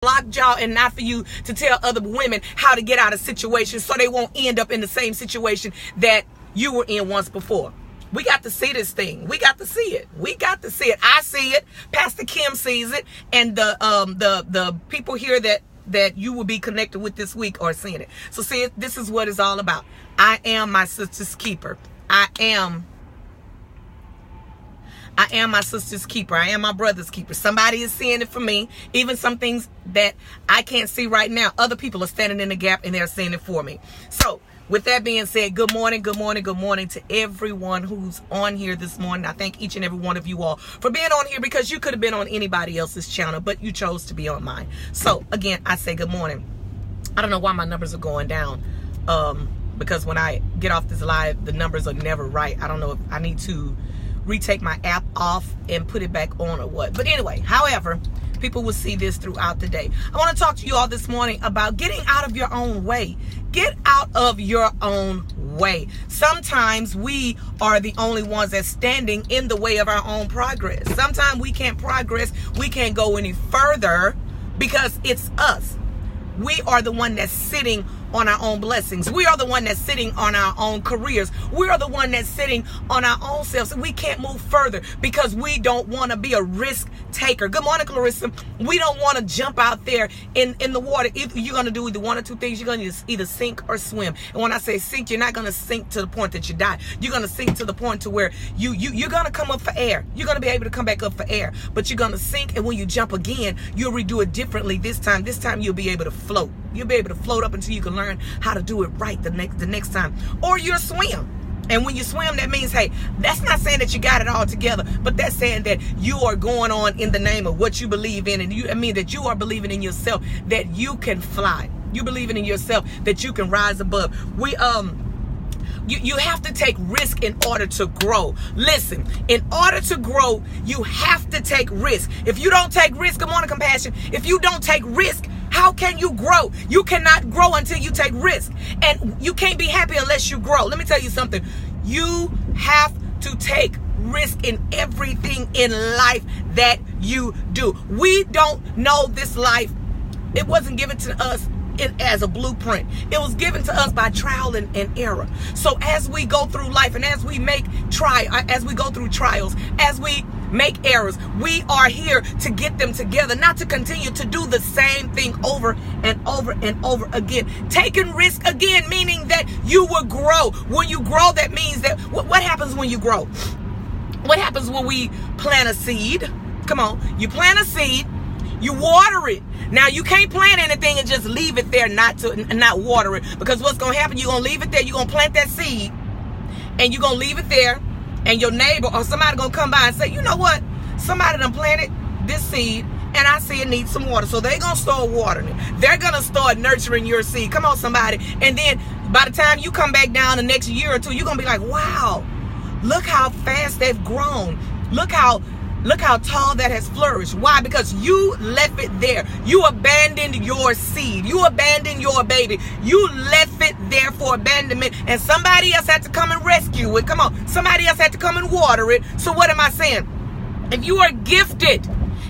lockjaw and not for you to tell other women how to get out of situations so they won't end up in the same situation that you were in once before. We got to see this thing. We got to see it. We got to see it. I see it. Pastor Kim sees it. And the people here that you will be connected with this week are seeing it. So see, this is what it's all about. I am my sister's keeper. I am my sister's keeper. I am my brother's keeper. Somebody is seeing it for me. Even some things that I can't see right now, other people are standing in the gap and they're seeing it for me. So with that being said, good morning, good morning, good morning to everyone who's on here this morning. I thank each and every one of you all for being on here, because you could have been on anybody else's channel, but you chose to be on mine. So again, I say good morning. I don't know why my numbers are going down, because when I get off this live, the numbers are never right. I don't know if I need to retake my app off and put it back on or what. But anyway, however, people will see this throughout the day. I want to talk to you all this morning about getting out of your own way. Get out of your own way. Sometimes we are the only ones that's standing in the way of our own progress. Sometimes we can't progress. We can't go any further because it's us. We are the one that's sitting on our own blessings. We are the one that's sitting on our own careers. We are the one that's sitting on our own selves. We can't move further because we don't want to be a risk taker. Good morning, Clarissa. We don't want to jump out there in the water. If you're going to do either one or two things, you're going to either sink or swim. And when I say sink, you're not going to sink to the point that you die. You're going to sink to the point to where you're going to come up for air. You're going to be able to come back up for air, but you're going to sink. And when you jump again, you'll redo it differently this time. This time you'll be able to float. You'll be able to float up until you can learn how to do it right the next time. Or you'll swim. And when you swim, that means, hey, that's not saying that you got it all together, but that's saying that you are going on in the name of what you believe in. And that you are believing in yourself, that you can fly. You believing in yourself, that you can rise above. You have to take risk in order to grow. Listen, in order to grow, you have to take risk. If you don't take risk, good morning, Compassion. If you don't take risk, how can you grow? You cannot grow until you take risk. And you can't be happy unless you grow. Let me tell you something. You have to take risk in everything in life that you do. We don't know this life. It wasn't given to us as a blueprint. It was given to us by trial and error. So as we go through life and as we go through trials, as we make errors, we are here to get them together, not to continue to do the same thing over and over and over again. Taking risk again, meaning that you will grow. When you grow, that means that what happens when you grow? What happens when we plant a seed? Come on, you plant a seed, you water it. Now, you can't plant anything and just leave it there not water it, because what's going to happen, you're going to leave it there, you're going to plant that seed, and you're going to leave it there, and your neighbor or somebody going to come by and say, you know what, somebody done planted this seed, and I see it needs some water. So they're going to start watering it. They're going to start nurturing your seed. Come on, somebody. And then by the time you come back down the next year or two, you're going to be like, wow, look how fast they've grown. Look how tall that has flourished. Why? Because you left it there. You abandoned your seed. You abandoned your baby. You left it there for abandonment, and somebody else had to come and rescue it. Come on. Somebody else had to come and water it. So what am I saying? If you are gifted,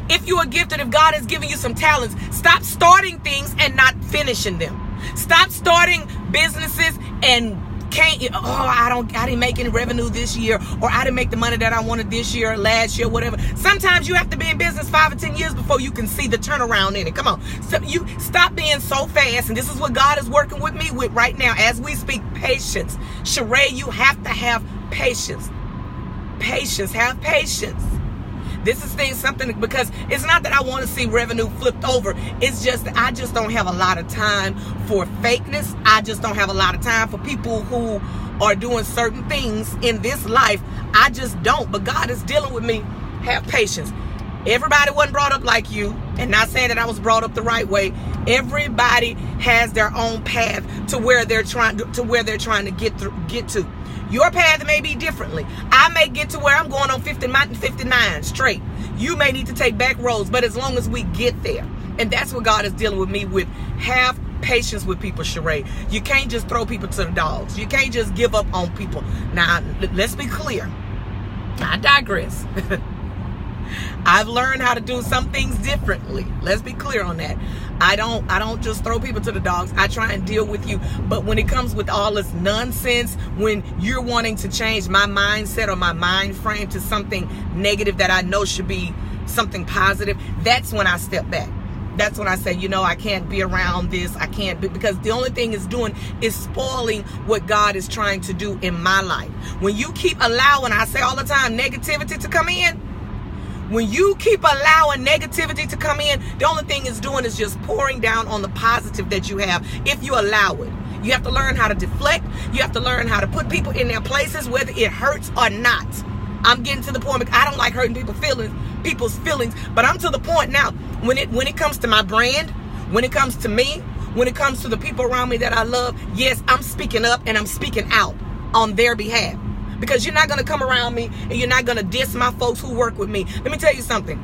if God has given you some talents, stop starting things and not finishing them. Stop starting businesses and I didn't make any revenue this year, or I didn't make the money that I wanted this year, last year, whatever. Sometimes you have to be in business 5 or 10 years before you can see the turnaround in it. Come on. So you stop being so fast. And this is what God is working with me with right now as we speak. Patience. Sheree, you have to have patience. Patience. Have patience. This is something, because it's not that I want to see revenue flipped over. It's just that I just don't have a lot of time for fakeness. I just don't have a lot of time for people who are doing certain things in this life. I just don't. But God is dealing with me. Have patience. Everybody wasn't brought up like you, and not saying that I was brought up the right way. Everybody has their own path to where they're trying to get to. Your path may be differently. I may get to where I'm going on 59 straight. You may need to take back roads, but as long as we get there. And that's what God is dealing with me with. Have patience with people, Sheree. You can't just throw people to the dogs. You can't just give up on people. Now, let's be clear. I digress. I've learned how to do some things differently. Let's be clear on that. I don't just throw people to the dogs. I try and deal with you. But when it comes with all this nonsense, when you're wanting to change my mindset or my mind frame to something negative that I know should be something positive, that's when I step back. That's when I say, I can't be around this. I can't be, because the only thing it's doing is spoiling what God is trying to do in my life. When you keep allowing, I say all the time, negativity to come in, when you keep allowing negativity to come in, the only thing it's doing is just pouring down on the positive that you have if you allow it. You have to learn how to deflect. You have to learn how to put people in their places, whether it hurts or not. I'm getting to the point, I don't like hurting people's feelings, but I'm to the point now, when it comes to my brand, when it comes to me, when it comes to the people around me that I love, yes, I'm speaking up and I'm speaking out on their behalf. Because you're not going to come around me and you're not going to diss my folks who work with me. Let me tell you something.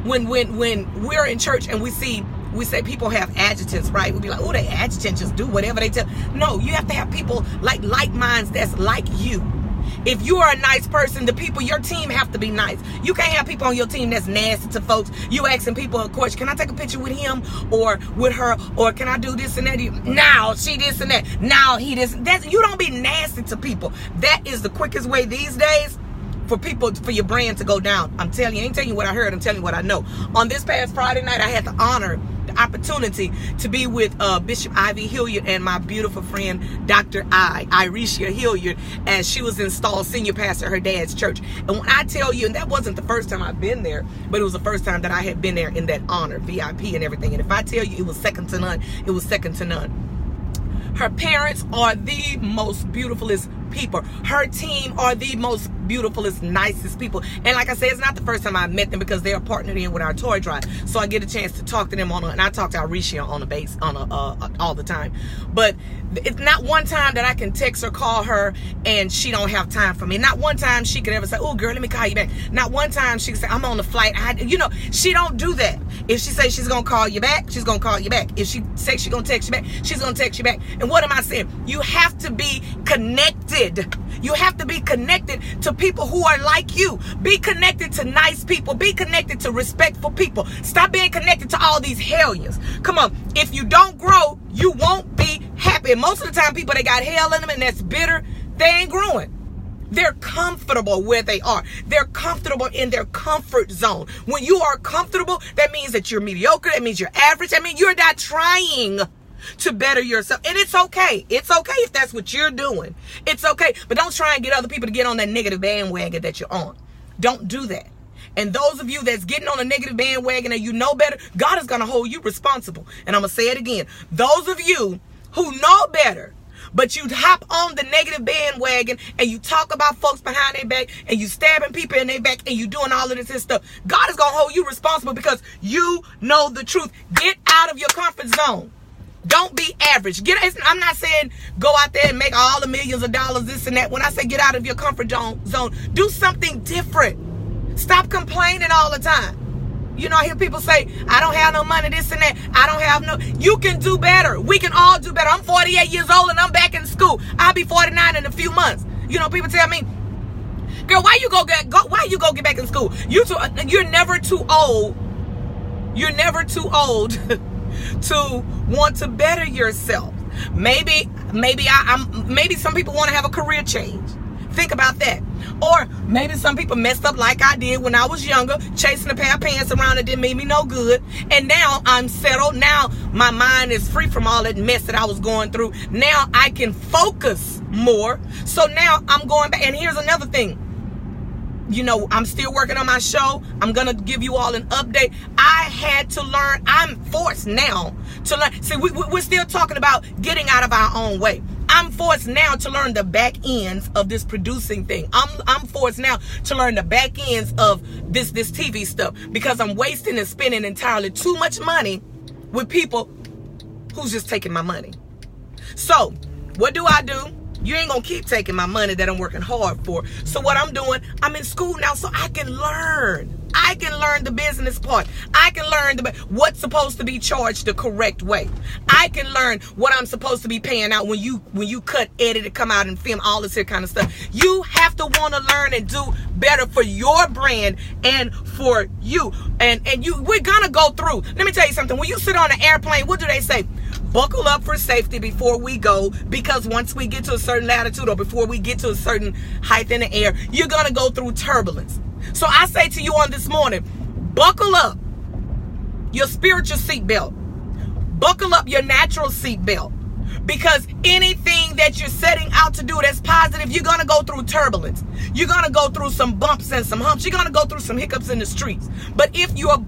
When we're in church and we say people have adjutants, right? We'll be like, oh, they adjutant, just do whatever they tell. No, you have to have people like minds that's like you. If you are a nice person, the people, your team have to be nice. You can't have people on your team that's nasty to folks. You asking people, of course, can I take a picture with him or with her? Or can I do this and that? Now she this and that. Now he this. You don't be nasty to people. That is the quickest way these days for your brand to go down. I'm telling you, I ain't telling you what I heard. I'm telling you what I know. On this past Friday night, I had the honor, the opportunity to be with Bishop Ivy Hilliard and my beautiful friend, Dr. Irisha Hilliard, as she was installed senior pastor at her dad's church. And when I tell you, and that wasn't the first time I've been there, but it was the first time that I had been there in that honor, VIP and everything. And if I tell you it was second to none, it was second to none. Her parents are the most beautifulest people. Her team are the most beautifulest, nicest people. And like I said, it's not the first time I met them because they are partnered in with our toy drive. So I get a chance to talk to them and I talk to Arisha on the base all the time. But it's not one time that I can text or call her and she don't have time for me. Not one time she could ever say, oh girl, let me call you back. Not one time she can say, I'm on the flight. She don't do that. If she says she's gonna call you back, she's gonna call you back. If she says she's gonna text you back, she's gonna text you back. And what am I saying? You have to be connected. You have to be connected to people who are like you. Be connected to nice people. Be connected to respectful people. Stop being connected to all these hellions. Come on. If you don't grow, you won't be happy. And most of the time, people that got hell in them and that's bitter, they ain't growing. They're comfortable where they are. They're comfortable in their comfort zone. When you are comfortable, that means that you're mediocre. That means you're average. That means you're not trying to better yourself. And it's okay. It's okay if that's what you're doing. It's okay. But don't try and get other people to get on that negative bandwagon that you're on. Don't do that. And those of you that's getting on a negative bandwagon and you know better, God is going to hold you responsible. And I'm going to say it again. Those of you who know better, but you hop on the negative bandwagon and you talk about folks behind their back and you stabbing people in their back and you doing all of this stuff, God is going to hold you responsible because you know the truth. Get out of your comfort zone. Don't be average. I'm not saying go out there and make all the millions of dollars, this and that. When I say get out of your comfort zone, do something different. Stop complaining all the time. I hear people say, I don't have no money, this and that. I don't have no. You can do better. We can all do better. I'm 48 years old and I'm back in school. I'll be 49 in a few months. People tell me, girl, why you go get back in school? You're never too old. You're never too old to want to better yourself. Maybe some people want to have a career change. Think about that. Or maybe some people messed up like I did when I was younger, chasing a pair of pants around that didn't mean me no good. And now I'm settled. Now my mind is free from all that mess that I was going through. Now I can focus more. So now I'm going back. And here's another thing. I'm still working on my show. I'm going to give you all an update. I had to learn. I'm forced now to learn. See, we're still talking about getting out of our own way. I'm forced now to learn the back ends of this producing thing. I'm forced now to learn the back ends of this TV stuff because I'm wasting and spending entirely too much money with people who's just taking my money. So what do? You ain't gonna keep taking my money that I'm working hard for. So what I'm doing, I'm in school now so I can learn. I can learn the business part. I can learn what's supposed to be charged the correct way. I can learn what I'm supposed to be paying out when you cut, edit, and come out and film, all this here kind of stuff. You have to want to learn and do better for your brand and for you. And we're gonna go through. Let me tell you something. When you sit on an airplane, what do they say? Buckle up for safety before we go, because once we get to a certain latitude or before we get to a certain height in the air, you're going to go through turbulence. So I say to you on this morning, buckle up your spiritual seatbelt. Buckle up your natural seatbelt, because anything that you're setting out to do that's positive, you're going to go through turbulence. You're going to go through some bumps and some humps. You're going to go through some hiccups in the streets. But if you're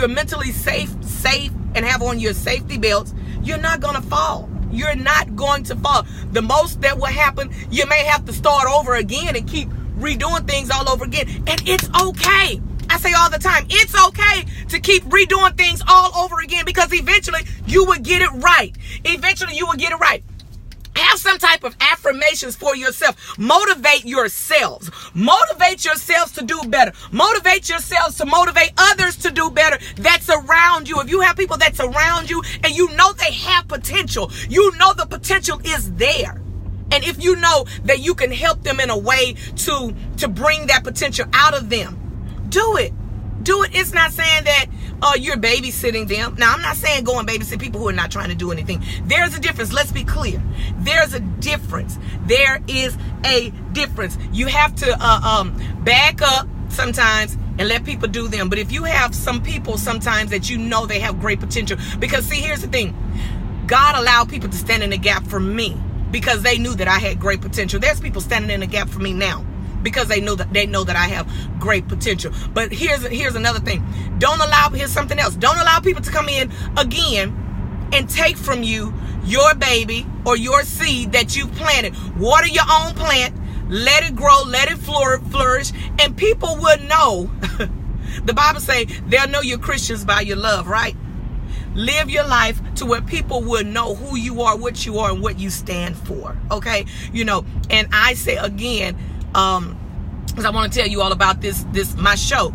mentally safe and have on your safety belts, you're not going to fall. You're not going to fall. The most that will happen, you may have to start over again and keep redoing things all over again. And it's okay. I say all the time, it's okay to keep redoing things all over again, because eventually you will get it right. Eventually you will get it right. Have some type of affirmations for yourself. Motivate yourselves. Motivate yourselves to do better. Motivate yourselves to motivate others to do better that's around you. If you have people that's around you and you know they have potential, you know the potential is there. And if you know that you can help them in a way to bring that potential out of them, do it. Do it. It's not saying that you're babysitting them. Now, I'm not saying go and babysit people who are not trying to do anything. There's a difference. Let's be clear. There's a difference. There is a difference. You have to back up sometimes and let people do them. But if you have some people sometimes that you know they have great potential, because see, here's the thing. God allowed people to stand in the gap for me because they knew that I had great potential. There's people standing in the gap for me now because they know that I have great potential. But here's another thing. Here's something else. Don't allow people to come in again and take from you your baby or your seed that you've planted. Water your own plant. Let it grow. Let it flourish. And people will know. The Bible says they'll know you're Christians by your love, right? Live your life to where people will know who you are, what you are, and what you stand for. Okay? And I say again, because I want to tell you all about this my show.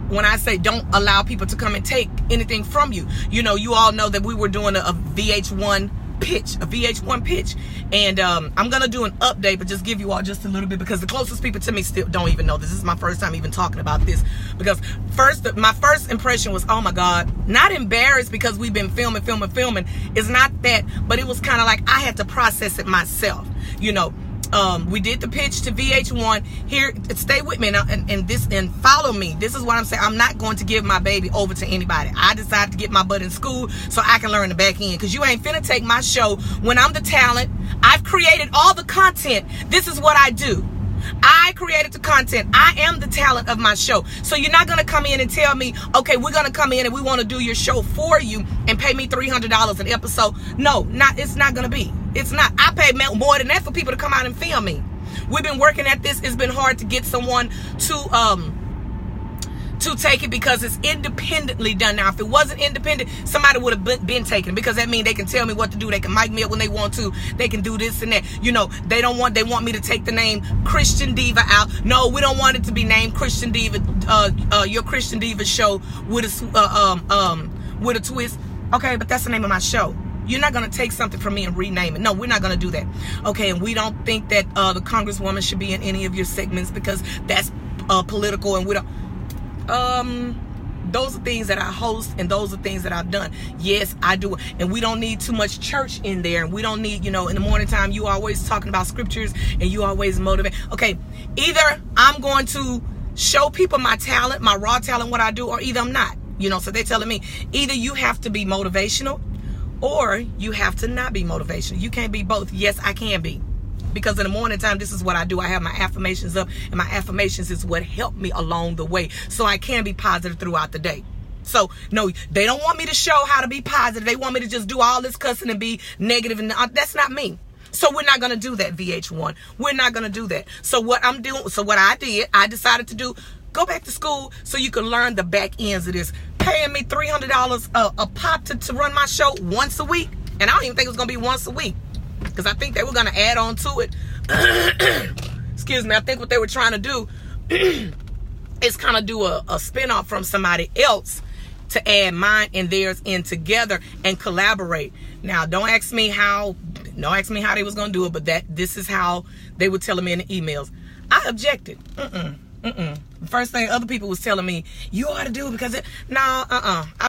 When I say don't allow people to come and take anything from you, you all know that we were doing a VH1 pitch, and I'm gonna do an update, but just give you all just a little bit, because the closest people to me still don't even know this. This is my first time even talking about this, because my first impression was, oh my God, not embarrassed because we've been filming. It's not that, but it was kind of like I had to process it myself. We did the pitch to VH1. Here, stay with me and follow me. This is what I'm saying. I'm not going to give my baby over to anybody. I decided to get my butt in school so I can learn the back end, because you ain't finna take my show when I'm the talent. I've created all the content. This is what I do. I created the content. I am the talent of my show. So you're not going to come in and tell me, okay, we're going to come in and we want to do your show for you and pay me $300 an episode. No, it's not going to be. It's not. I pay more than that for people to come out and film me. We've been working at this. It's been hard to get someone to take it because it's independently done. Now, if it wasn't independent, somebody would have been taken it, because that means they can tell me what to do. They can mic me up when they want to. They can do this and that. They want me to take the name Christian Diva out. No, we don't want it to be named Christian Diva, your Christian Diva show with a twist. Okay, but that's the name of my show. You're not going to take something from me and rename it. No, we're not going to do that. Okay, and we don't think that the Congresswoman should be in any of your segments because that's political, and we don't. Those are things that I host, and those are things that I've done. Yes, I do. And we don't need too much church in there. And we don't need, in the morning time, you always talking about scriptures and you always motivate. Okay, either I'm going to show people my talent, my raw talent, what I do, or either I'm not. So they're telling me either you have to be motivational or you have to not be motivational. You can't be both. Yes, I can be. Because in the morning time, this is what I do. I have my affirmations up, and my affirmations is what helped me along the way, so I can be positive throughout the day. So, no, they don't want me to show how to be positive. They want me to just do all this cussing and be negative, and that's not me. So we're not going to do that, VH1. We're not going to do that. So what I decided to do, go back to school so you can learn the back ends of this. Paying me $300 a pop to run my show once a week, and I don't even think it was going to be once a week, because I think they were going to add on to it. Excuse me. I think what they were trying to do is kind of do a spin-off from somebody else to add mine and theirs in together and collaborate. Now, don't ask me how they was gonna do it, but this is how they were telling me in the emails. I objected. The first thing other people was telling me, you ought to do it because